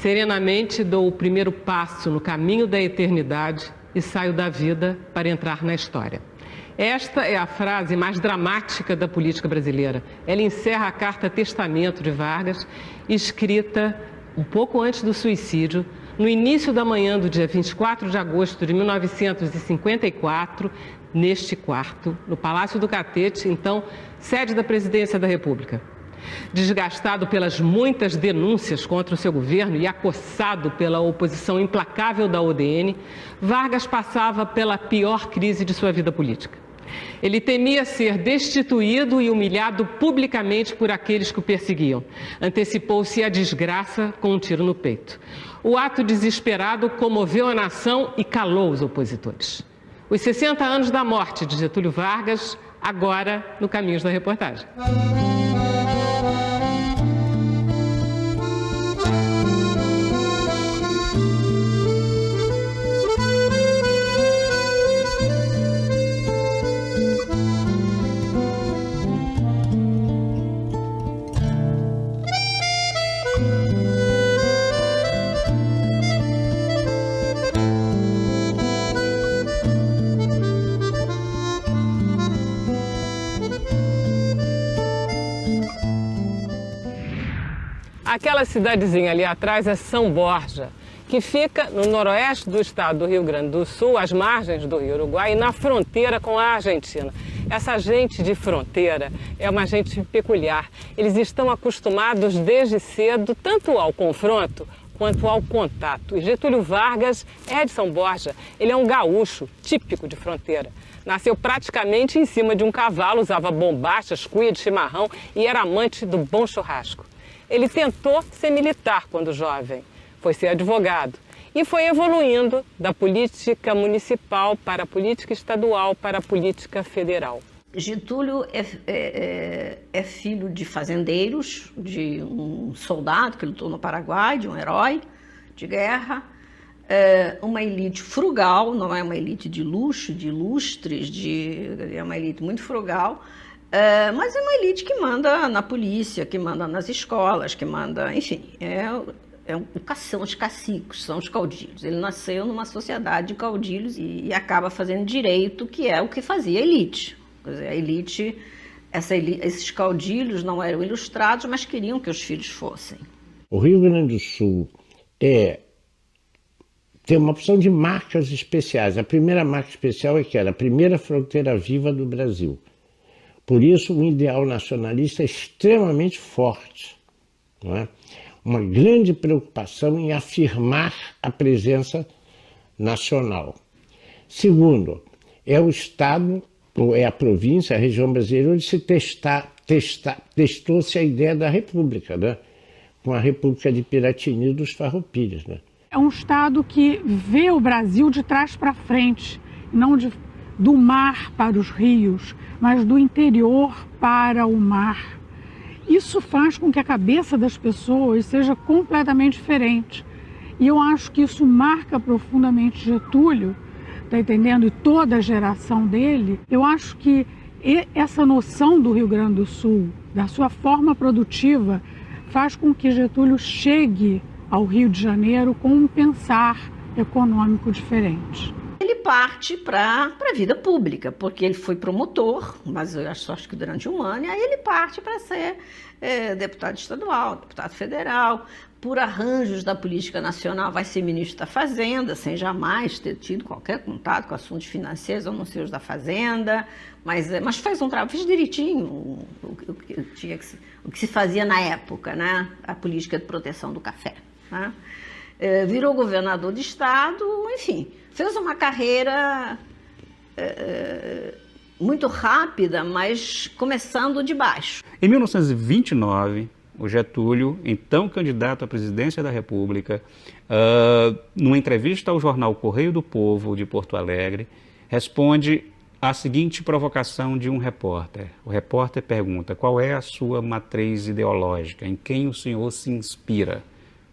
Serenamente dou o primeiro passo no caminho da eternidade e saio da vida para entrar na história. Esta é a frase mais dramática da política brasileira. Ela encerra a carta testamento de Vargas, escrita um pouco antes do suicídio, no início da manhã do dia 24 de agosto de 1954, neste quarto, no Palácio do Catete, então sede da Presidência da República. Desgastado pelas muitas denúncias contra o seu governo e acossado pela oposição implacável da UDN, Vargas passava pela pior crise de sua vida política. Ele temia ser destituído e humilhado publicamente por aqueles que o perseguiam. Antecipou-se à desgraça com um tiro no peito. O ato desesperado comoveu a nação e calou os opositores. Os 60 anos da morte de Getúlio Vargas, agora no Caminhos da Reportagem. Aquela cidadezinha ali atrás é São Borja, que fica no noroeste do estado do Rio Grande do Sul, às margens do Rio Uruguai e na fronteira com a Argentina. Essa gente de fronteira é uma gente peculiar. Eles estão acostumados desde cedo tanto ao confronto quanto ao contato. E Getúlio Vargas é de São Borja. Ele é um gaúcho típico de fronteira. Nasceu praticamente em cima de um cavalo, usava bombachas, cuia de chimarrão e era amante do bom churrasco. Ele tentou ser militar quando jovem, foi ser advogado e foi evoluindo da política municipal para a política estadual para a política federal. Getúlio é filho de fazendeiros, de um soldado que lutou no Paraguai, de um herói de guerra, uma elite frugal, não é uma elite de luxo, de ilustres, é uma elite muito frugal. Mas é uma elite que manda na polícia, que manda nas escolas, que manda, enfim, são os caciques, são os caudilhos. Ele nasceu numa sociedade de caudilhos e acaba fazendo direito, que é o que fazia a elite. Quer dizer, a elite, esses caudilhos não eram ilustrados, mas queriam que os filhos fossem. O Rio Grande do Sul tem uma opção de marcas especiais. A primeira marca especial é que era a primeira fronteira viva do Brasil. Por isso, um ideal nacionalista é extremamente forte, não é? Uma grande preocupação em afirmar a presença nacional. Segundo, é o estado, ou é a província, a região brasileira, onde se testou-se a ideia da república, né? Com a República de Piratini dos Farroupilhas, né? É um estado que vê o Brasil de trás para frente, não do mar para os rios, mas do interior para o mar. Isso faz com que a cabeça das pessoas seja completamente diferente. E eu acho que isso marca profundamente Getúlio, tá entendendo? E toda a geração dele. Eu acho que essa noção do Rio Grande do Sul, da sua forma produtiva, faz com que Getúlio chegue ao Rio de Janeiro com um pensar econômico diferente. Ele parte para a vida pública, porque ele foi promotor, mas eu acho que durante um ano, e aí ele parte para ser deputado estadual, deputado federal, por arranjos da política nacional, vai ser ministro da Fazenda, sem jamais ter tido qualquer contato com assuntos financeiros, ou não ser os da Fazenda, mas fez um trabalho, fez direitinho o que se fazia na época, né? A política de proteção do café, né? Virou governador de estado, enfim, fez uma carreira muito rápida, mas começando de baixo. Em 1929, o Getúlio, então candidato à presidência da República, numa entrevista ao jornal Correio do Povo de Porto Alegre, responde à seguinte provocação de um repórter. O repórter pergunta: qual é a sua matriz ideológica, em quem o senhor se inspira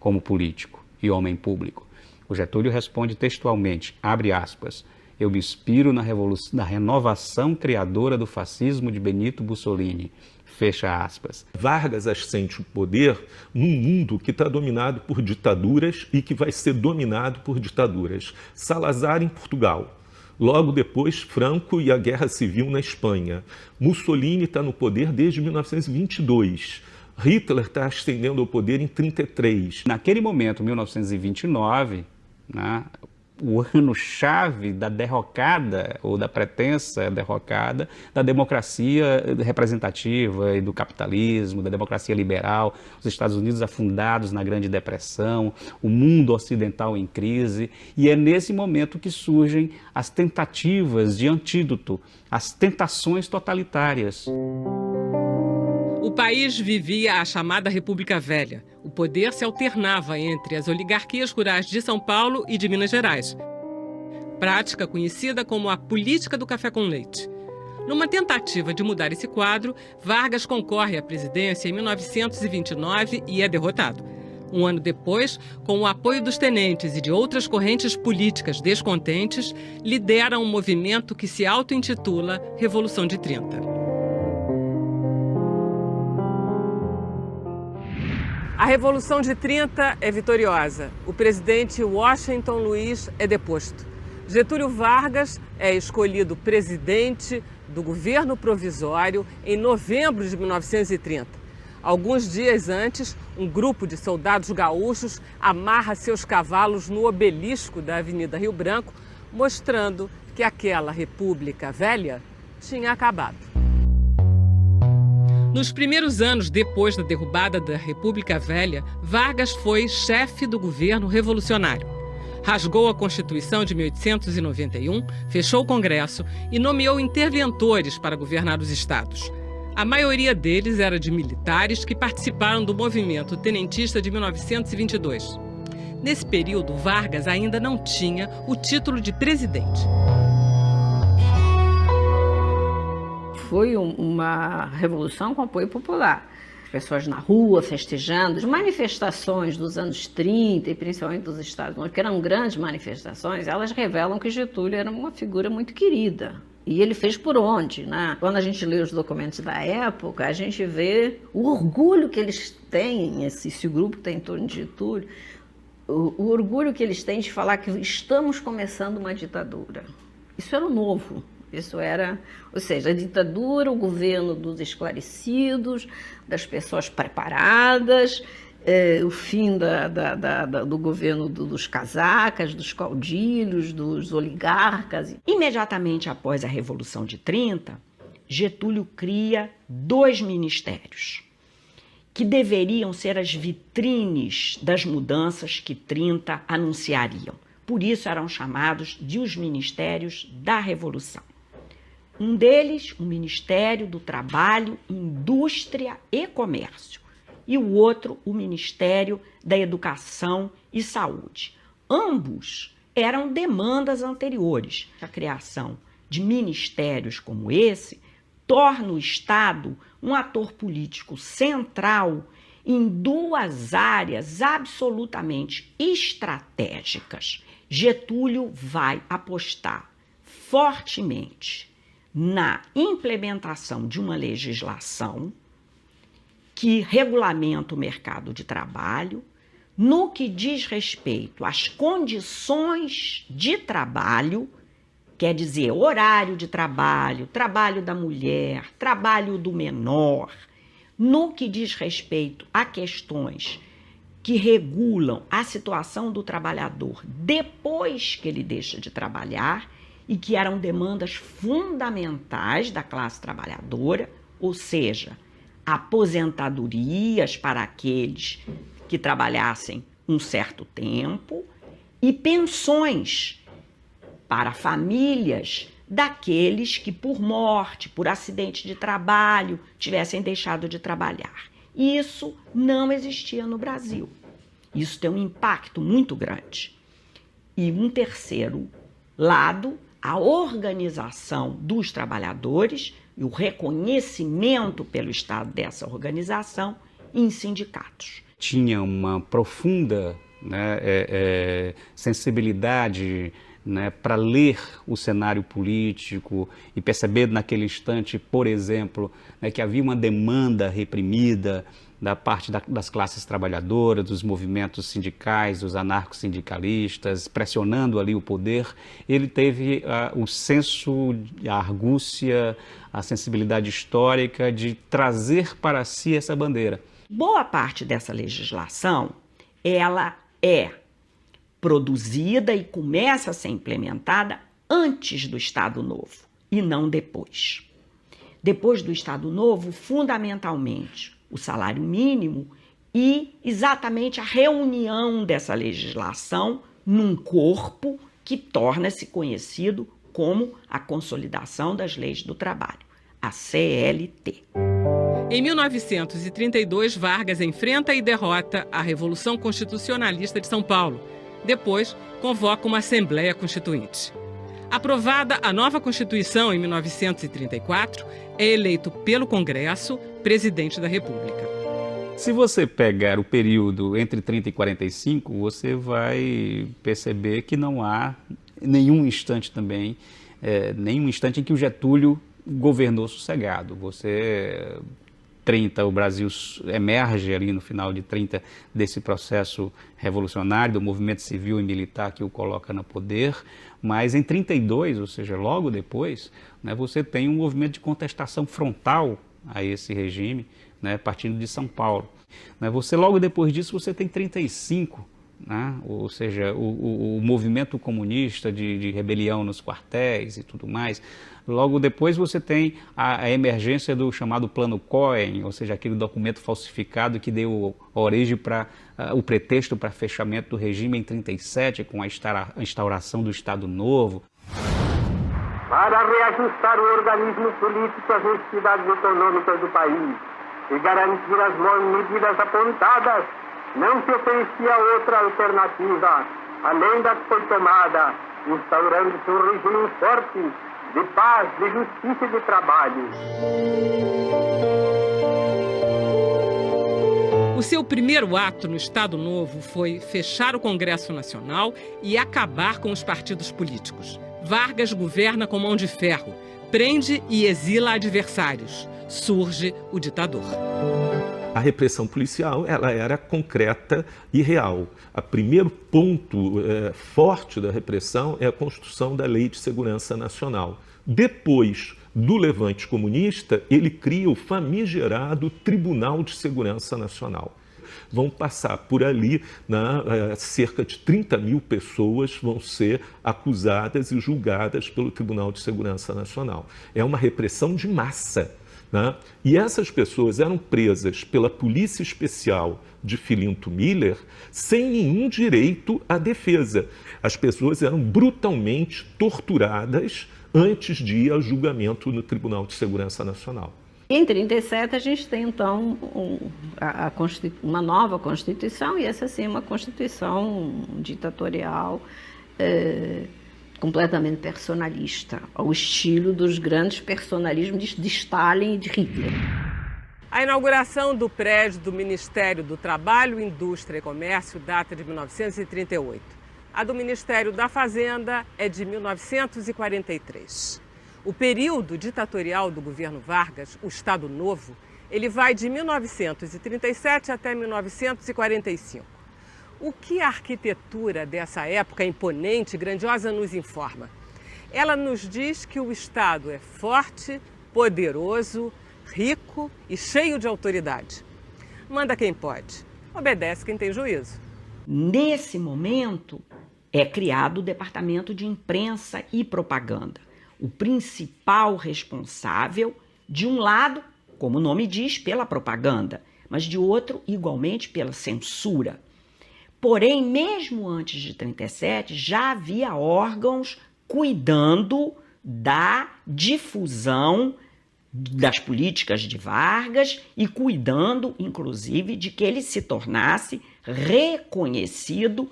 como político e homem público? O Getúlio responde textualmente, abre aspas, eu me inspiro na renovação criadora do fascismo de Benito Mussolini. Fecha aspas. Vargas ascende o poder num mundo que está dominado por ditaduras e que vai ser dominado por ditaduras. Salazar em Portugal. Logo depois, Franco e a Guerra Civil na Espanha. Mussolini está no poder desde 1922. Hitler está ascendendo ao poder em 1933. Naquele momento, 1929, né, o ano-chave da derrocada, ou da pretensa derrocada, da democracia representativa e do capitalismo, da democracia liberal, os Estados Unidos afundados na Grande Depressão, o mundo ocidental em crise, e é nesse momento que surgem as tentativas de antídoto, as tentações totalitárias. O país vivia a chamada República Velha. O poder se alternava entre as oligarquias rurais de São Paulo e de Minas Gerais. Prática conhecida como a política do café com leite. Numa tentativa de mudar esse quadro, Vargas concorre à presidência em 1929 e é derrotado. Um ano depois, com o apoio dos tenentes e de outras correntes políticas descontentes, lidera um movimento que se auto-intitula Revolução de 30. A Revolução de 30 é vitoriosa. O presidente Washington Luiz é deposto. Getúlio Vargas é escolhido presidente do governo provisório em novembro de 1930. Alguns dias antes, um grupo de soldados gaúchos amarra seus cavalos no obelisco da Avenida Rio Branco, mostrando que aquela República Velha tinha acabado. Nos primeiros anos depois da derrubada da República Velha, Vargas foi chefe do governo revolucionário. Rasgou a Constituição de 1891, fechou o Congresso e nomeou interventores para governar os estados. A maioria deles era de militares que participaram do movimento tenentista de 1922. Nesse período, Vargas ainda não tinha o título de presidente. Foi uma revolução com apoio popular. As pessoas na rua festejando, as manifestações dos anos 30 e principalmente dos Estados Unidos, que eram grandes manifestações, elas revelam que Getúlio era uma figura muito querida. E ele fez por onde, né? Quando a gente lê os documentos da época, a gente vê o orgulho que eles têm, esse grupo que está em torno de Getúlio, o orgulho que eles têm de falar que estamos começando uma ditadura. Isso era o novo. Isso era, ou seja, a ditadura, o governo dos esclarecidos, das pessoas preparadas, o fim do governo dos casacas, dos caudilhos, dos oligarcas. Imediatamente após a Revolução de 30, Getúlio cria 2 ministérios, que deveriam ser as vitrines das mudanças que 30 anunciariam. Por isso eram chamados de os Ministérios da Revolução. Um deles, o Ministério do Trabalho, Indústria e Comércio, e o outro, o Ministério da Educação e Saúde. Ambos eram demandas anteriores. A criação de ministérios como esse torna o Estado um ator político central em 2 áreas absolutamente estratégicas. Getúlio vai apostar fortemente na implementação de uma legislação que regulamenta o mercado de trabalho, no que diz respeito às condições de trabalho, quer dizer, horário de trabalho, trabalho da mulher, trabalho do menor, no que diz respeito a questões que regulam a situação do trabalhador depois que ele deixa de trabalhar e que eram demandas fundamentais da classe trabalhadora, ou seja, aposentadorias para aqueles que trabalhassem um certo tempo e pensões para famílias daqueles que por morte, por acidente de trabalho, tivessem deixado de trabalhar. Isso não existia no Brasil. Isso tem um impacto muito grande. E um terceiro lado, a organização dos trabalhadores e o reconhecimento pelo Estado dessa organização em sindicatos. Tinha uma profunda sensibilidade né, para ler o cenário político e perceber naquele instante, por exemplo, né, que havia uma demanda reprimida da parte das classes trabalhadoras, dos movimentos sindicais, dos anarco-sindicalistas, pressionando ali o poder, ele teve o senso, a argúcia, a sensibilidade histórica de trazer para si essa bandeira. Boa parte dessa legislação, ela é produzida e começa a ser implementada antes do Estado Novo e não depois. Depois do Estado Novo, fundamentalmente, o salário mínimo e exatamente a reunião dessa legislação num corpo que torna-se conhecido como a Consolidação das Leis do Trabalho, a CLT. Em 1932, Vargas enfrenta e derrota a Revolução Constitucionalista de São Paulo. Depois, convoca uma Assembleia Constituinte. Aprovada a nova Constituição em 1934, é eleito pelo Congresso presidente da República. Se você pegar o período entre 30 e 45, você vai perceber que não há nenhum instante também, nenhum instante em que o Getúlio governou sossegado. 30, o Brasil emerge ali no final de 30 desse processo revolucionário, do movimento civil e militar que o coloca no poder, mas em 32, ou seja, logo depois, né, você tem um movimento de contestação frontal a esse regime, né, partindo de São Paulo. Né, logo depois disso, você tem 35, né, ou seja, o movimento comunista de rebelião nos quartéis e tudo mais. Logo depois você tem a emergência do chamado Plano Cohen, ou seja, aquele documento falsificado que deu origem para o pretexto para fechamento do regime em 37, com a instauração do Estado Novo. Para reajustar o organismo político às necessidades econômicas do país e garantir as medidas apontadas, não se oferecia outra alternativa, além da que foi tomada, instaurando-se um regime forte de paz, de justiça e de trabalho. O seu primeiro ato no Estado Novo foi fechar o Congresso Nacional e acabar com os partidos políticos. Vargas governa com mão de ferro, prende e exila adversários. Surge o ditador. A repressão policial ela era concreta e real. O primeiro ponto forte da repressão é a construção da Lei de Segurança Nacional. Depois do levante comunista, ele cria o famigerado Tribunal de Segurança Nacional. Vão passar por ali, cerca de 30 mil pessoas vão ser acusadas e julgadas pelo Tribunal de Segurança Nacional. É uma repressão de massa. Né? E essas pessoas eram presas pela Polícia Especial de Filinto Miller sem nenhum direito à defesa. As pessoas eram brutalmente torturadas antes de ir ao julgamento no Tribunal de Segurança Nacional. Em 1937 a gente tem então uma nova Constituição, e essa sim é uma Constituição ditatorial, completamente personalista, ao estilo dos grandes personalismos de Stalin e de Hitler. A inauguração do prédio do Ministério do Trabalho, Indústria e Comércio data de 1938. A do Ministério da Fazenda é de 1943. O período ditatorial do governo Vargas, o Estado Novo, ele vai de 1937 até 1945. O que a arquitetura dessa época imponente e grandiosa nos informa? Ela nos diz que o Estado é forte, poderoso, rico e cheio de autoridade. Manda quem pode, obedece quem tem juízo. Nesse momento, é criado o Departamento de Imprensa e Propaganda, o principal responsável, de um lado, como o nome diz, pela propaganda, mas de outro, igualmente, pela censura. Porém, mesmo antes de 1937, já havia órgãos cuidando da difusão das políticas de Vargas e cuidando, inclusive, de que ele se tornasse reconhecido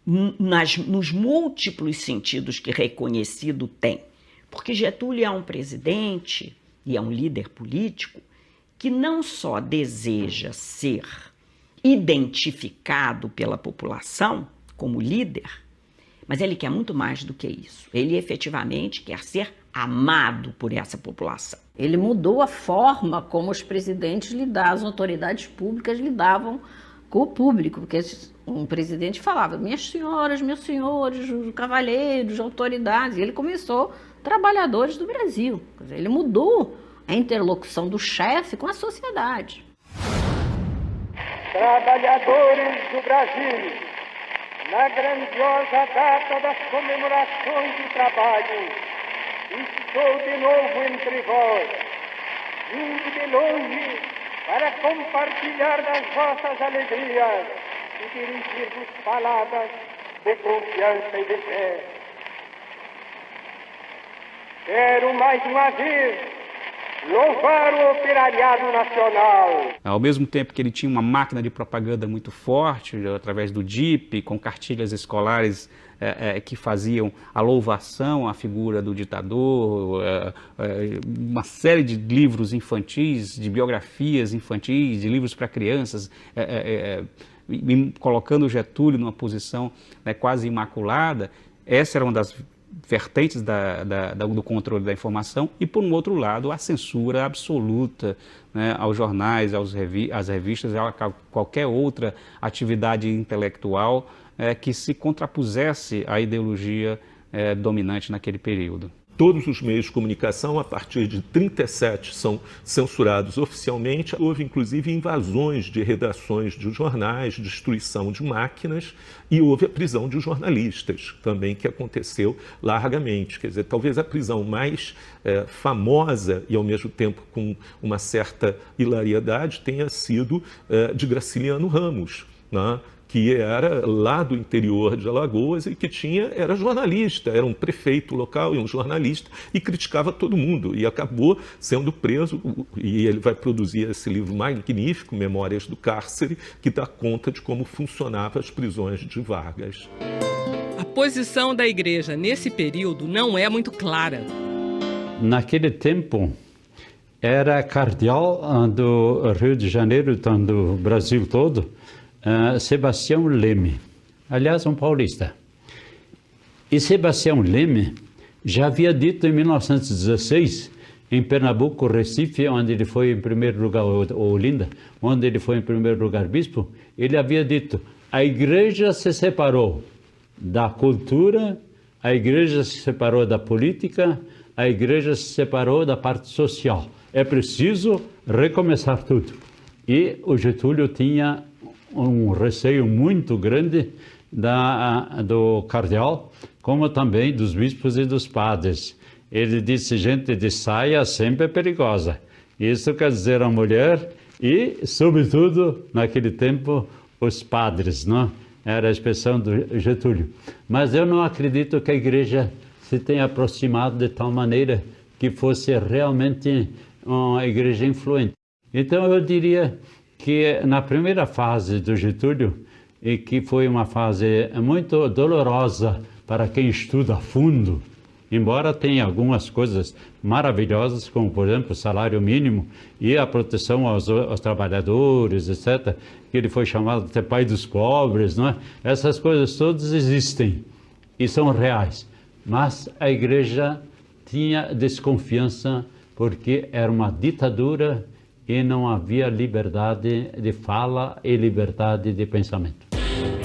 nos múltiplos sentidos que reconhecido tem. Porque Getúlio é um presidente e é um líder político que não só deseja ser identificado pela população como líder, Mas ele quer muito mais do que isso. Ele efetivamente quer ser amado por essa população. Ele mudou a forma como os presidentes lidavam, as autoridades públicas lidavam com o público, porque um presidente falava, minhas senhoras, meus senhores, cavalheiros, autoridades, e ele começou trabalhadores do Brasil. Quer dizer, ele mudou a interlocução do chefe com a sociedade. Trabalhadores do Brasil, na grandiosa data das comemorações do trabalho, estou de novo entre vós, vindo de longe para compartilhar das vossas alegrias e dirigir-vos palavras de confiança e de fé. Quero mais uma vez louvar o operariado nacional. Ao mesmo tempo que ele tinha uma máquina de propaganda muito forte, através do DIP, com cartilhas escolares que faziam a louvação à figura do ditador, uma série de livros infantis, de biografias infantis, de livros para crianças, colocando Getúlio numa posição quase imaculada. Essa era uma das vertentes do controle da informação, e, por um outro lado, a censura absoluta, né, aos jornais, às revistas, a qualquer outra atividade intelectual que se contrapusesse à ideologia dominante naquele período. Todos os meios de comunicação, a partir de 1937, são censurados oficialmente. Houve, inclusive, invasões de redações de jornais, destruição de máquinas, e houve a prisão de jornalistas, também, que aconteceu largamente. Quer dizer, talvez a prisão mais famosa e, ao mesmo tempo, com uma certa hilariedade, tenha sido de Graciliano Ramos, né? Que era lá do interior de Alagoas e que era jornalista, era um prefeito local e um jornalista, e criticava todo mundo, e acabou sendo preso, e ele vai produzir esse livro magnífico, Memórias do Cárcere, que dá conta de como funcionavam as prisões de Vargas. A posição da igreja nesse período não é muito clara. Naquele tempo, era cardeal do Rio de Janeiro, do Brasil todo, Sebastião Leme, aliás, um paulista. E Sebastião Leme já havia dito em 1916, em Pernambuco, Recife, onde ele foi em primeiro lugar, ou Olinda, onde ele foi em primeiro lugar bispo, ele havia dito, a igreja se separou da cultura, a igreja se separou da política, a igreja se separou da parte social. É preciso recomeçar tudo. E o Getúlio tinha um receio muito grande do cardeal, como também dos bispos e dos padres. Ele disse, gente de saia sempre é perigosa. Isso quer dizer a mulher e, sobretudo, naquele tempo, os padres, não? Era a expressão do Getúlio. Mas eu não acredito que a igreja se tenha aproximado de tal maneira que fosse realmente uma igreja influente. Então eu diria que na primeira fase do Getúlio, e que foi uma fase muito dolorosa para quem estuda a fundo, embora tenha algumas coisas maravilhosas, como, por exemplo, o salário mínimo e a proteção aos trabalhadores, etc., que ele foi chamado de pai dos pobres, não é? Essas coisas todas existem e são reais, mas a igreja tinha desconfiança porque era uma ditadura e não havia liberdade de fala e liberdade de pensamento.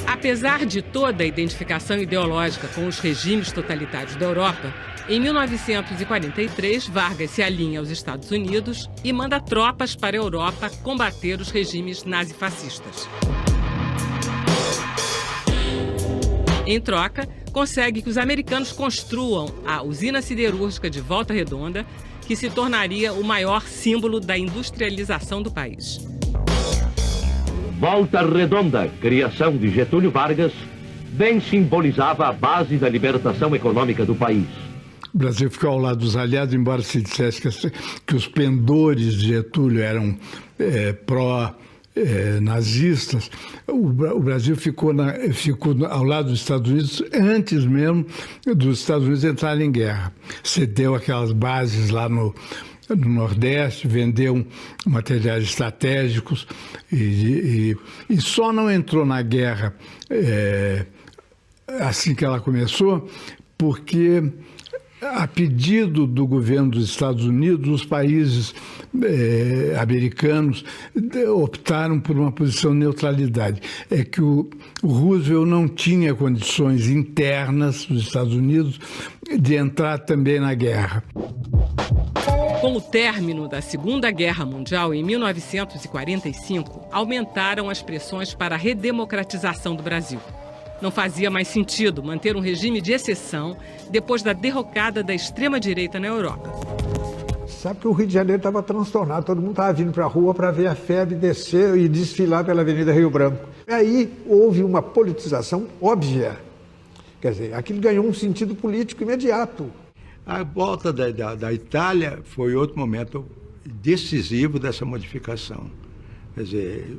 Apesar de toda a identificação ideológica com os regimes totalitários da Europa, em 1943, Vargas se alinha aos Estados Unidos e manda tropas para a Europa combater os regimes nazifascistas. Em troca, consegue que os americanos construam a usina siderúrgica de Volta Redonda, que se tornaria o maior símbolo da industrialização do país. Volta Redonda, criação de Getúlio Vargas, bem simbolizava a base da libertação econômica do país. O Brasil ficou ao lado dos aliados, embora se dissesse que os pendores de Getúlio eram pró-nazistas. O Brasil ficou ao lado dos Estados Unidos antes mesmo dos Estados Unidos entrarem em guerra. Cedeu aquelas bases lá no Nordeste, vendeu materiais estratégicos e só não entrou na guerra assim que ela começou, porque, a pedido do governo dos Estados Unidos, os países americanos optaram por uma posição de neutralidade. É que o Roosevelt não tinha condições internas dos Estados Unidos de entrar também na guerra. Com o término da Segunda Guerra Mundial, em 1945, aumentaram as pressões para a redemocratização do Brasil. Não fazia mais sentido manter um regime de exceção depois da derrocada da extrema-direita na Europa. Sabe que o Rio de Janeiro estava transtornado, todo mundo estava vindo para a rua para ver a FEB descer e desfilar pela Avenida Rio Branco. Aí houve uma politização óbvia. Quer dizer, aquilo ganhou um sentido político imediato. A volta da Itália foi outro momento decisivo dessa modificação. Quer dizer,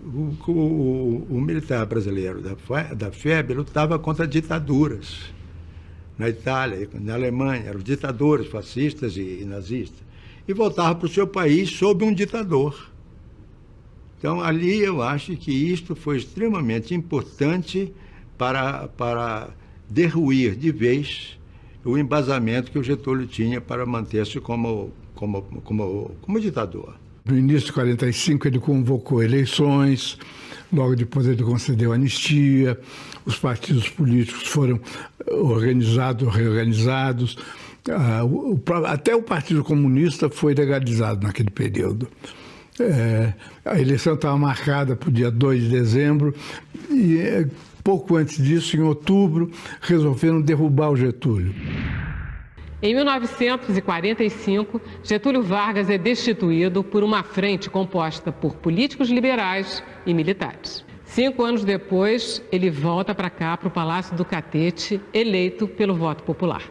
o militar brasileiro da FEB lutava contra ditaduras. Na Itália, na Alemanha, eram ditadores fascistas e nazistas. E voltava para o seu país sob um ditador. Então, ali eu acho que isto foi extremamente importante para derruir de vez o embasamento que o Getúlio tinha para manter-se como ditador. No início de 1945, ele convocou eleições, logo depois ele concedeu anistia, os partidos políticos foram reorganizados, até o Partido Comunista foi legalizado naquele período. A eleição estava marcada para o dia 2 de dezembro e, pouco antes disso, em outubro, resolveram derrubar o Getúlio. Em 1945, Getúlio Vargas é destituído por uma frente composta por políticos liberais e militares. 5 anos depois, ele volta para cá, para o Palácio do Catete, eleito pelo voto popular.